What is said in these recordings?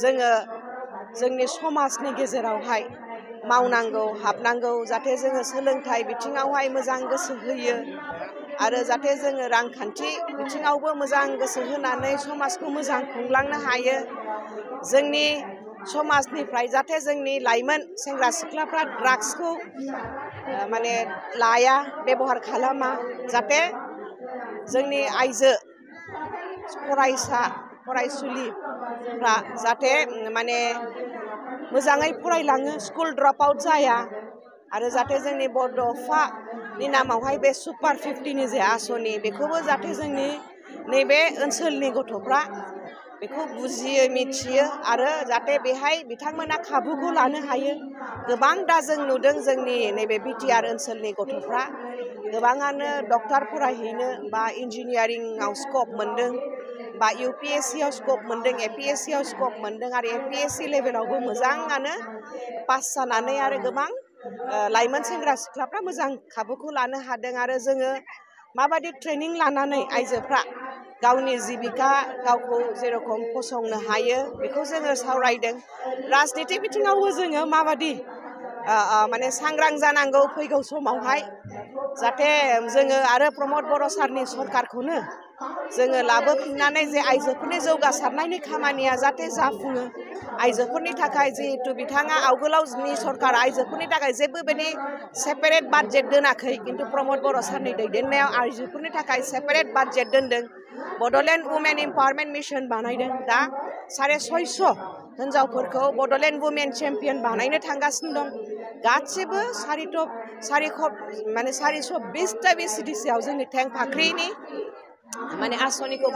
जोङो जोंनि समाजनि गेजेरावहाय मावनांगौ हाबनांगौ जाहाथे जोङो सोलोंथाइ बिथिङावहाय मोजां गोसो होयो आरो जाहाथे जोङो रांखान्थि बिथिङावबो मोजां गोसो होनानै समाजखौ मोजां खुंलांनो हायो जोंनि समाजनिफ्राय जाहाथे जोंनि लाइमोन सेंग्रा सिख्लाफ्रा ड्राग्सखौ माने लाया बेबहार खालामा जाहाथे जोंनि आइजो फरायसा फरायसुलिफ्रा जाहाथे माने मोजाङै फरायलाङो स्कुल ड्रप आउट जाया आरो जाहाथे जोंनि बड'फानि नामावहाय बे सुपार 50नि जे आसनि बेखौबो जाहाथे जोंनि नैबे ओनसोलनि गथ'फ्रा बेखौ बुजियो मिथियो आरो जाहाथे बेहाय बिथांमोना खाबुखौ लानो हायो गोबां दा जों नुदों जोंनि नैबे बिटिआर ओनसोलनि गथ'फ्रा गोबाङानो डक्टर फरायहैनो बा इन्जिनियारिंआव स्कप मोनदों बा UPSC आव स्कप मोनदों APSC आव स्कप मोनदों आरो APSC लेभेलावबो मोजाङानो पास जानानै आरो गोबां लाइमोन सेंग्रा सिख्लाफ्रा मोजां खाबुखौ लानो हादों आरो जोङो माबायदि ट्रेनिं लानानै आइजोफ्रा गावनि जिबिका गावखौ जेरखम फसंनो हायो बेखौ जोङो सावरायदों राजनिति बिथिङावबो जोङो माबायदि माने सांग्रां जानांगौ फैगौ समावहाय जाहाथे जोङो आरो प्रमद बर' सारनि सरकारखौनो जोङो लाबोफिननानै जे आइजोफोरनि जौगासारनायनि खामानिया जाहाथे जाफुङो आइजोफोरनि थाखाय जिहेतु बिथाङा आवगोलावनि सरकार आइजोफोरनि थाखाय जेबो बेबायदि सेपारेट बाजेट दोनाखै खिन्थु प्रमद बर' सारनि दैदेननायाव आइजोफोरनि थाखाय सेपारेट बाजेट दोनदों बड'लेण्ड वुमेन एम्पावारमेन्ट मिशन बानायदों दा 650 हिन्जावफोरखौ बड'लेण्ड वुमेन चेम्पियन बानायनो थांगासिनो दं गासिबो 420टा VCDCआव जोंनि थेंफाख्रिनि माने आसनिखौ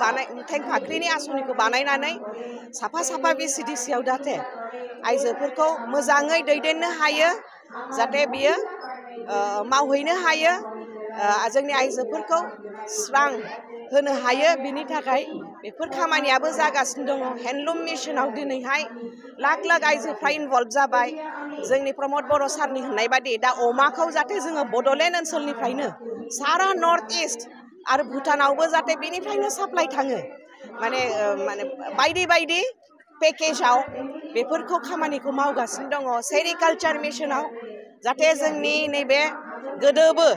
थेंफाख्रिनि आसनिखौ बानायनानै साफा VCDCआव जाहाथे आइजोफोरखौ मोजाङै दैदेननो हायो जाहाथे बियो मावहैनो हायो जोंनि आइजोफोरखौ स्रां होनो हायो बिनि थाखाय बेफोर खामानियाबो जागासिनो दङ हेन्डलुम मिशनाव दिनैहाय लाख आइजोफ्रा इनभल्भ जाबाय जोंनि प्रमद बर' सारनि होननाय बादि दा अमाखौ जाहाथे जोङो बड'लेण्ड ओनसोलनिफ्रायनो सारा नर्थ इस्ट आरो भुटानावबो जाहाथे बेनिफ्रायनो साप्लाइ थाङो माने बायदि पेकेजाव बेफोरखौ खामानिखौ मावगासिनो दङ सेरिकालचार मिशनाव जाहाथे जोंनि नैबे गोदोबो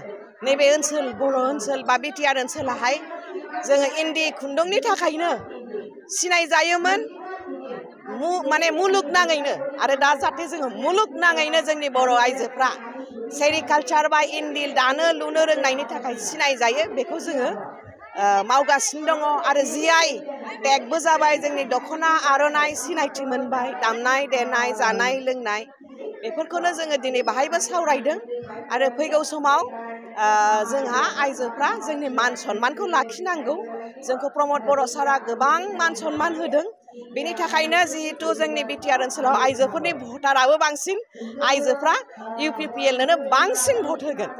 नैबे ओनसोल बर' ओनसोल बा बिटिआर ओनसोलाहाय जोङो इन्दि खुन्दुंनि थाखायनो सिनाय जायोमोन माने मुलुगनाङैनो आरो दा जाहाथे जोङो मुलुगनाङैनो जोंनि बर' आइजोफ्रा सेरिकालचार बा इन्दि दानो लुनो रोंनायनि थाखाय सिनाय जायो बेखौ जोङो मावगासिनो दङ आरो GI टेगबो जाबाय जोंनि दख'ना आर'नाइ सिनायथि मोनबाय दामनाय देनाय जानाय लोंनाय बेफोरखौनो जोङो दिनै बाहायबो सावरायदों आरो फैगौ समाव जोंहा आइजोफ्रा जोंनि मान सन्मानखौ लाखिनांगौ जोंखौ प्रमद बर' सारा गोबां मान सन्मान होदों बेनि थाखायनो जिहेतु जोंनि बिटिआर ओनसोलाव आइजोफोरनि भटाराबो बांसिन आइजोफ्रा UPPL नोनो बांसिन भट होगोन